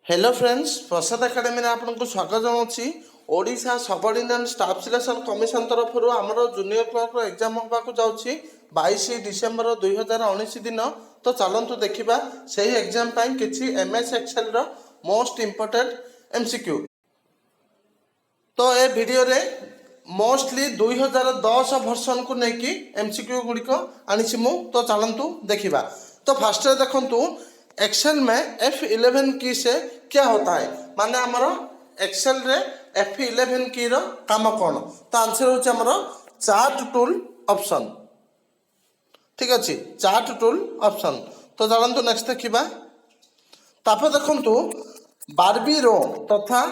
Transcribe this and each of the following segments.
Hello friends, प्रसाद academy में आपको स्वागत जनावि। Odisha subordinate staff selection commission तरफ आमर जूनियर क्लर्क एग्जाम होगा जाऊँगी 22 डिसेम्बर 2019 दिन। तो चलतु देखा से एग्जाम किसी एमएस एक्सेल रो मोस्ट इम्पोर्टेंट एमसीक्यू। तो ये वीडियो रे मोस्टली 2010 वर्सन को लेकिन एमसीक्यू गुड़िक आनी मु। तो चलतु देखा। तो फास्ट देखु एक्सेल में F11 की से क्या होता है, माने हमारा एक्सेल रे F11 की रो काम कौन। तो आंसर होचे हमारा चार्ट टूल ऑप्शन। ठीक अच्छे, चार्ट टूल ऑप्शन। तो चलतु नेक्स्ट देखा। तापर देखंतु 12 रो तथा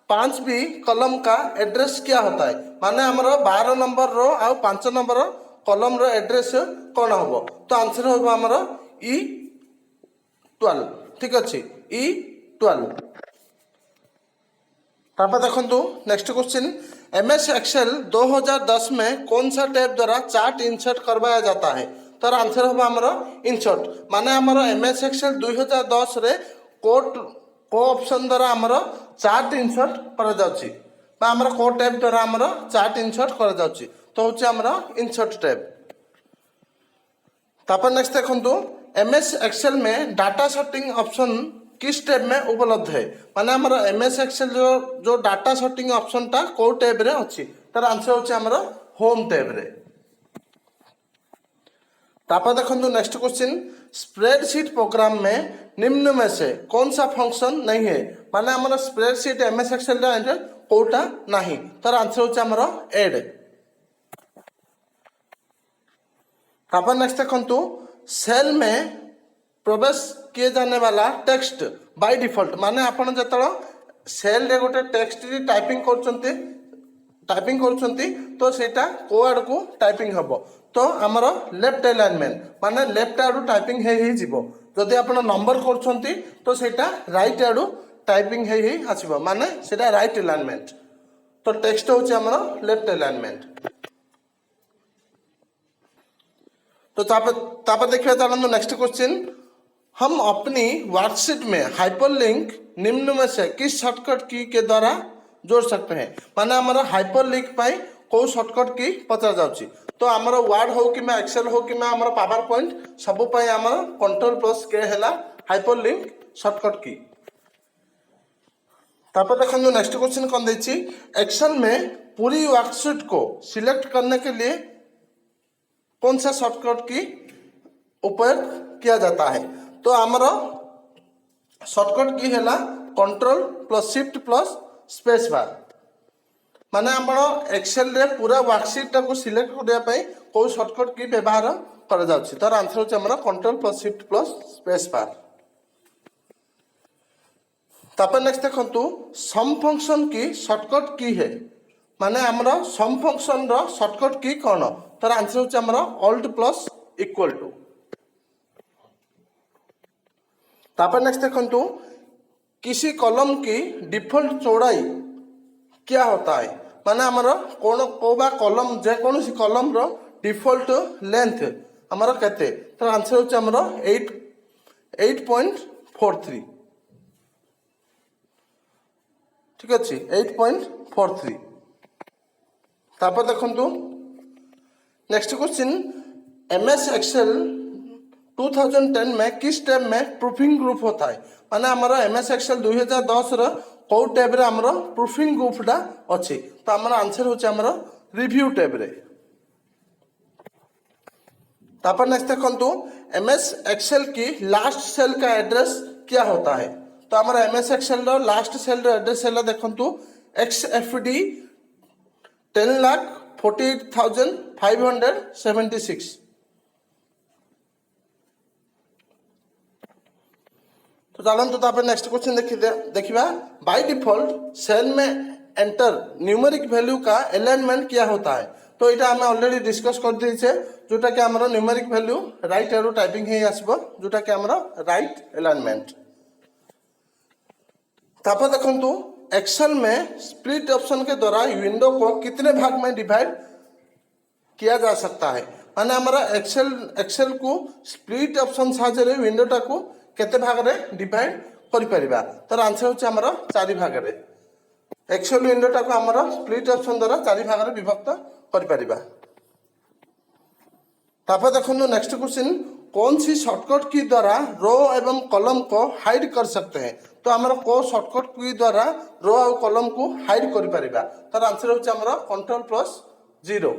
5 कॉलम का एड्रेस क्या होता है, माने हमारा 12 नंबर रो आ 5 नंबर कॉलम रो एड्रेस कौन हम। तो आंसर होगा हमारा E12। ठीक अच्छे, E12। तापर देखंतु नेक्स्ट क्वेश्चन, एमएस एक्सेल 2010 में कौन सा टैब द्वारा चार्ट इंसर्ट करवाया जाता है। तो आंसर होगा हमारा इंसर्ट, माने हमारा एमएस एक्सेल 2010 रे को ऑप्शन द्वारा हमारा चार्ट इंसर्ट करा जाउची, बा हमारा को टैब द्वारा हमारा चार्ट इंसर्ट करा जाउची। तो होची हमारा इंसर्ट टैब। तापर नेक्स्ट देखंतु, एमएस एक्सेल में डाटा सॉर्टिंग ऑप्शन किस टैब में उपलब्ध है, माने हमारा एमएस एक्सेल जो डाटा सॉर्टिंग ऑप्शन टा को टैब रे अछि। तार आंसर होची हमारा होम टैब रे। तापर देखंतु नेक्स्ट क्वेश्चन, स्प्रेडशीट प्रोग्राम में निम्न में से कौन सा फंक्शन नहीं है, माने हमारा स्प्रेडशीट एमएस एक्सेल रे कोटा नहीं। तार आंसर होची हमारा ऐड। तापर नेक्स्ट देखंतु, सेल में प्रवेश किए जाने वाला टेक्स्ट बाय डिफॉल्ट, माने आपण जतलो सेल रे गोटे टेक्स्ट टाइपिंग करछंती तो सेटा को आड़ को टाइपिंग हबो। तो हमर लेफ्ट अलाइनमेंट माने लेफ्ट आड़ू टाइपिंग हे जिवो। जदि आपण नंबर करछंती तो सेटा राइट आड़ू टाइपिंग हे आसीबो, माने सेटा राइट अलाइनमेंट। तो टेक्स्ट होची हमर लेफ्ट अलाइनमेंट। तो तापर देखिए चलते नेक्स्ट क्वेश्चन, हम अपनी वर्कशीट में हाइपरलिंक निम्न में से किस शॉर्टकट की के द्वारा जोड़ सकते हैं, माने हमारा हाइपरलिंक पाई को शॉर्टकट की पचा जाउची। तो हमारा वर्ड हो कि मैं एक्सेल हो कि मैं हमारा पावर पॉइंट सब पाई हमारा Ctrl+K हैला हाइपरलिंक शॉर्टकट की। तापर देखो नेक्स्ट क्वेश्चन कौन देछि, एक्सेल में पूरी वर्कशीट को सिलेक्ट करने के लिए कौन सा शॉर्टकट की उपयोग किया जाता है। तो हमारा शॉर्टकट की हैला Ctrl+Shift+Space बार, माने आपण एक्सेल रे पूरा वर्कशीट को सिलेक्ट करबा पई को शॉर्टकट की व्यवहार करा जाउछि। तार आंसर होछि हमरा Ctrl+Shift+Space बार। तापर नेक्स्ट देखंतु, सम फंक्शन की शॉर्टकट की है, माने हमरा सम फंक्शन रो शॉर्टकट की कोन। तार आंसर होछि हमरा Alt+=। तापर नेक्स्ट देखंतु, किसी कॉलम की डिफॉल्ट चौड़ाई क्या होता है, माने हमारा कौन कोबा कॉलम जे कौन सी कॉलम रो डिफॉल्ट लेंथ हमारा केते। तो आंसर होचे हमारा 8.43। ठीक अच्छे, 8.43। तापर देखंतु नेक्स्ट क्वेश्चन, एमएस एक्सेल 2010 में किस टैब में प्रूफिंग ग्रुप होता है, माने हमारा एमएस एक्सेल 2010 रो को टैब रे हमरा प्रूफिंग ग्रुप डा अछि। तो हमारा आंसर होचे हमारा रिव्यू टैब रे। तापर नेक्स्ट देखंतु, एमएस एक्सेल की लास्ट सेल का एड्रेस क्या होता है। तो हमारा एमएस एक्सेल रो लास्ट सेल रो एड्रेस हैला देखंतु XFD 10,48,576। तो चलते तापर नेक्स्ट क्वेश्चन देखिबा, बाय डिफॉल्ट सेल में एंटर न्यूमेरिक वैल्यू का अलाइनमेंट क्या होता है। तो इटा हमें ऑलरेडी डिस्कस कर दिए, जोटा कि हमारा न्यूमेरिक वैल्यू राइट आरो टाइपिंग हे आसीबो, जोटा कि हमारा राइट अलाइनमेंट। तापर देखंतु, एक्सेल में स्प्लिट ऑप्शन के द्वारा विंडो को कितने भाग में डिवाइड किया जा सकता है, माने हमारा एक्सेल को स्प्लिट ऑप्शन साहाय्य विंडोटा को केते भाग रे डिवाइड करि परिबा तर आंसर होची हमर 4 भाग रे एक्सेल विंडो टाको हमर स्प्लिट ऑप्शन द्वारा 4 भाग रे विभक्त करि परिबा। तापर देखो नेक्स्ट क्वेश्चन कौन सी शॉर्टकट की द्वारा रो एवं कॉलम को हाइड कर सकते हैं। तो आमर को शॉर्टकट की द्वारा रो और कॉलम को हाइड कर परिबा तर आंसर होची हमर Ctrl+0।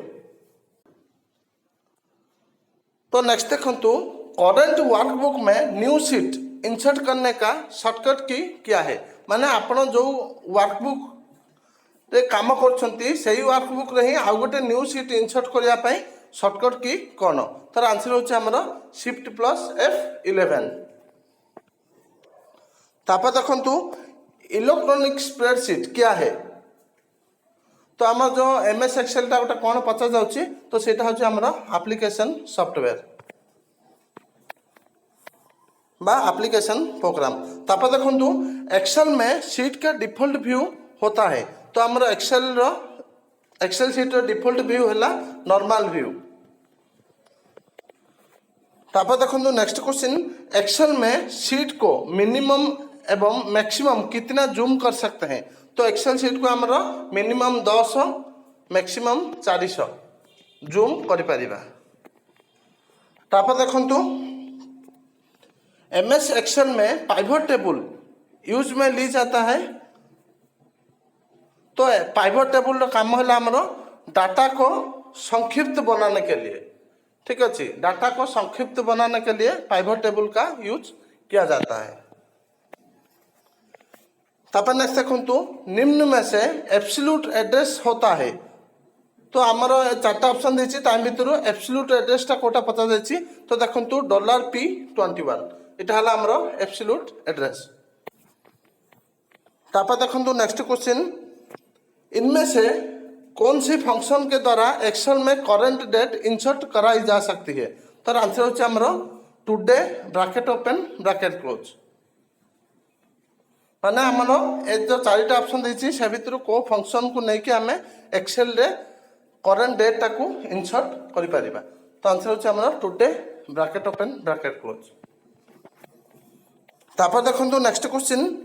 तो नेक्स्ट देखंतु करंट वर्कबुक में न्यू शीट इंसर्ट करने का शॉर्टकट की क्या है। माने आपण जो वर्कबुक रे काम करछंती सेही वर्कबुक रे ही आ गोटे न्यू शीट इंसर्ट करिया पई शॉर्टकट की कौन तर आंसर होची हमर Shift+F11। तापर देखंतु इलेक्ट्रॉनिक स्प्रेडशीट क्या है। तो आम जो MS एक्सेल टा गोटे कौन पचा जाउची तो सेटा होची हमर एप्लीकेशन सॉफ्टवेयर बा एप्लीकेशन प्रोग्राम। तापर देखंतु एक्सेल में शीट का डिफॉल्ट व्यू होता है। तो हमर एक्सेल शीट रो डिफॉल्ट व्यू हैला नॉर्मल व्यू। तापर देखंतु नेक्स्ट क्वेश्चन एक्सेल में शीट को मिनिमम एवं मैक्सिमम कितना जूम कर सकते हैं। तो एक्सेल शीट को हमर मिनिमम 10 मैक्सिमम 400 जूम करि परिबा। तापर देखंतु MS एक्सेल में पाइवट टेबल यूज में ली जाता है। तो पाइवट टेबल का काम है हमर डाटा को संक्षिप्त बनाने के लिए। ठीक अच्छे डाटा को संक्षिप्त बनाने के लिए पाइवट टेबल का यूज किया जाता है। तापर नेक्स्ट देखो निम्न में से एब्सोल्यूट एड्रेस होता है। तो आमर 4टा ऑप्शन देछि टाइम भितर एब्सोल्यूट एड्रेस टा कोटा पता जाछि। तो देखंतु $P21 इटा हला हमर एब्सोल्यूट एड्रेस। तापर देखंतु नेक्स्ट क्वेश्चन इनमें से कौन सी फंक्शन के द्वारा एक्सेल में करंट डेट इंसर्ट कराई जा सकती है। तो आंसर होची हमर today bracket open bracket close. माने हमर ए जो 4टा ऑप्शन देछि से भितर को फंक्शन को नै कि हमें एक्सेल रे करंट डेट टाको इंसर्ट करि परिबा। तो आंसर होची हमर today bracket open bracket close. तापर देखंतु नेक्स्ट क्वेश्चन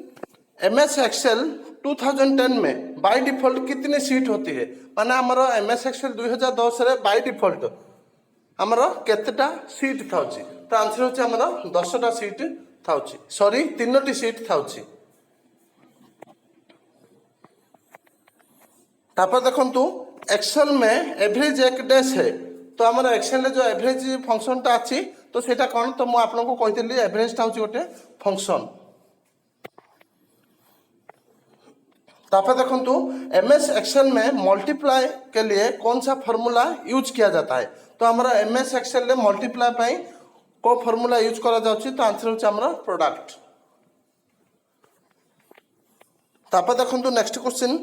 MS एक्सेल 2010 में बाय डिफॉल्ट कितनी सीट होती है। माने हमरो MS एक्सेल 2010 रे बाय डिफॉल्ट हमरो केतेटा सीट थाउची। तो आंसर होची हमरो 10टा सीट थाउची सॉरी 3टी सीट थाउची। तापर देखंतु एक्सेल में एवरेज एक डेज है। तो हमरो एक्सेल रे जो एवरेज फंक्शन ता अछि तो सेटा कोन तो मु आपन को कहितली एवरेज ता होची गोटे फंक्शन। तापर देखंतु MS एक्सेल में मल्टीप्लाई के लिए कौन सा फार्मूला यूज किया जाता है। तो हमारा MS एक्सेल में मल्टीप्लाई पाई को फार्मूला यूज करा जाउची। तो आंसर होची हमारा प्रोडक्ट। तापर देखंतु नेक्स्ट क्वेश्चन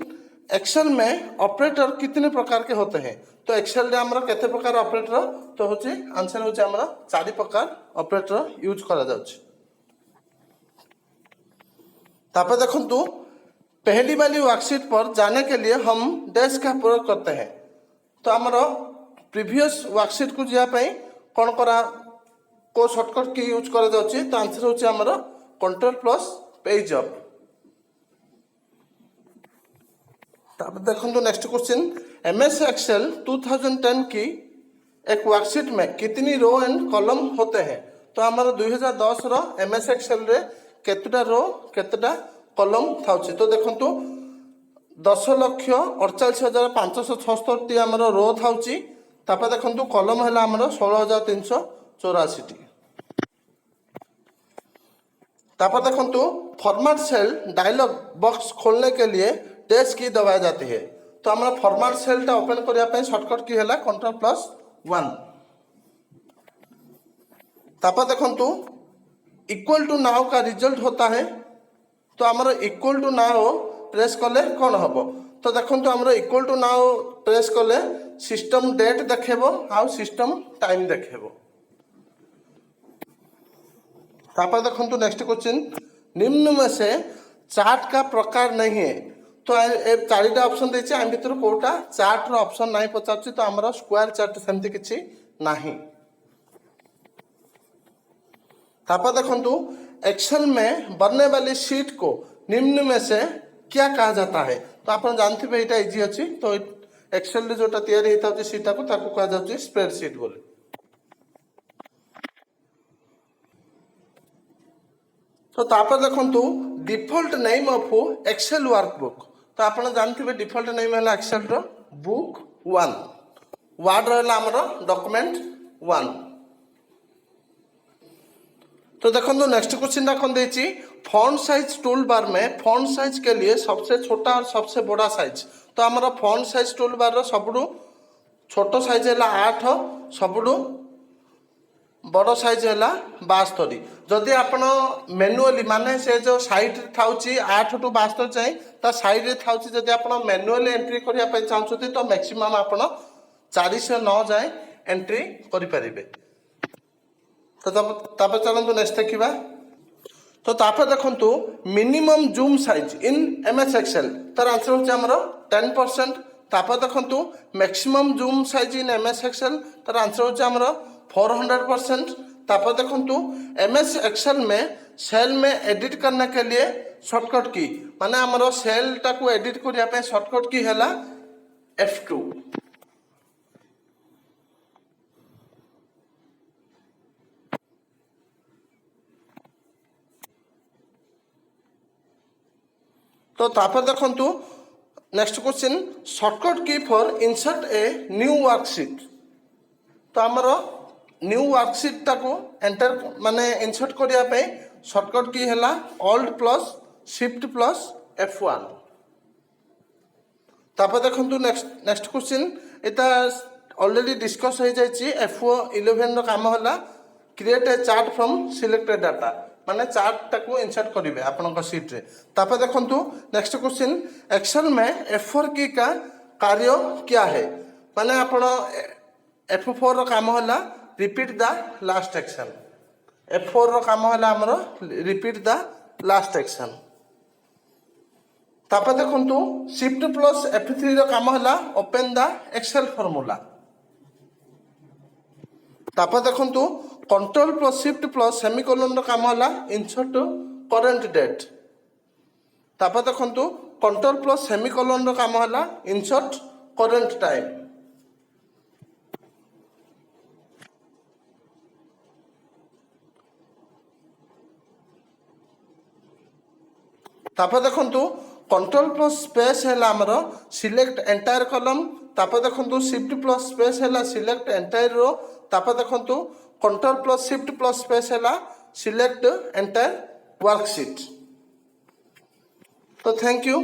एक्सेल में ऑपरेटर कितने प्रकार के होते हैं। तो एक्सेल रे हमरा केते प्रकार ऑपरेटर तो होची आंसर होची हमरा 4 प्रकार ऑपरेटर यूज करा जाउची। तापर देखंतु पहली वाली वर्कशीट पर जाने के लिए हम डैश का प्रयोग करते हैं। तो हमारा प्रीवियस वर्कशीट को जा पाई कौन करा को शॉर्टकट की यूज करा जाउची। तो आंसर होची हमारा Ctrl+पेज अप। तब देखंतु नेक्स्ट क्वेश्चन MS एक्सेल 2010 की एक वर्कशीट में कितनी रो एंड कॉलम होते हैं। तो हमारा 2010 रो MS एक्सेल रे केतटा रो केतटा कॉलम थाउची। तो देखंतु 10,48,576 हमर रो थाउची। तापर देखंतु कॉलम हैला हमर 16,384 टी। तापर देखंतु फॉर्मेट सेल डायलॉग बॉक्स खोलने के लिए डैश की दबाई जाती है। तो हमारा फॉर्मेट सेल टा ओपन करिया पे शॉर्टकट की हैला Ctrl+1। तापर देखंतु इक्वल टू नाउ का रिजल्ट होता है। तो हमारा इक्वल टू नाउ प्रेस कले कौन हम। तो देखो हमारा इक्वल टू नाउ प्रेस कले सिस्टम डेट देखेबो आ सिस्टम टाइम देखेबो। तापर देखो नेक्स्ट क्वेश्चन निम्न में से चार्ट का प्रकार नहीं है। तो ए 4टा ऑप्शन देछि आ भीतर कोटा चार्ट रो ऑप्शन नहीं पचाछि। तो हमारा स्क्वायर चार्ट सेमति किछि नाही। तापर देखंतु एक्सेल में बनने वाली शीट को निम्न में से क्या कहा जाता है। तो आप जानते यहाँ इजी अच्छी। तो एक्सेल जोटा तैयारी होता है सीटा को ताको कहा जाउछि स्प्रेडशीट बोली। तो तापर देखंतु default name of Excel workbook. तो आप जानते डिफॉल्ट नेम है एक्सेल रो बुक 1, वर्ड रहा आमर डॉक्यूमेंट 1। तो देखो नेक्स्ट क्वेश्चन कौन देती, फॉन्ट साइज टूल बार में फॉन्ट साइज के लिए सबसे छोटा और सबसे बड़ा साइज। तो आमर फॉन्ट साइज टूल बार सबुठु छोट साइज है 8, सबुठु बड़ साइज है 72। जदि आपण मैनुअली माने से जो साइड थाउची 8 टू 72 जाए ता साइड रे थाउची जदि आपण मैनुअली एंट्री करिया पे चाहछथि तो मैक्सिमम आपण 409 जाए एंट्री करि परिबे। तो तापर चलतु नेक्स्ट देखा। तो तापर देखु minimum zoom size in MS Excel तार आंसर होचे हमर 10%। तापर देखु maximum zoom size in MS Excel तार आंसर होचे हमर 400%। तापर देखु एमएस एक्सेल में सेल में एडिट करने के लिए शॉर्टकट की माने हमर सेल टाको एडिट करिया पे शॉर्टकट की हैला F2। तो तापर देखंतु नेक्स्ट क्वेश्चन शॉर्टकट की for insert a new worksheet. तो आमर न्यू वर्कशीट टाको एंटर माने इंसर्ट करिया पे शॉर्टकट की हैला Alt+Shift+F11। तापर देखंतु नेक्स्ट क्वेश्चन एटा ऑलरेडी डिस्कस हो जाइछि। F11 रो काम हैला create a chart from selected data माने चार्ट टाको इंसर्ट करिवे आपनका शीट रे। तापर देखंतु नेक्स्ट क्वेश्चन एक्सेल में F4 की का कार्य क्या है। माने आपण F4 रो काम होला repeat the last action. F4 रो काम होला हमरो रिपीट द लास्ट एक्शन। तापर देखंतु Shift+F3 रो काम होला ओपन द एक्सेल फार्मूला। तापर देखंतु Ctrl+Shift+सेमिकोलन रो काम होला इंसर्ट करंट डेट। तापर देखंतु Ctrl+सेमिकोलन रो काम होला इंसर्ट करंट टाइम। तापर देखंतु Ctrl+स्पेस हैला हमरो सिलेक्ट एंटायर कॉलम। तापर देखंतु Shift+स्पेस हैला सिलेक्ट एंटायर रो। तापर देखंतु Ctrl+Shift+स्पेस हैला सिलेक्ट एंटायर वर्कशीट। तो थैंक यू।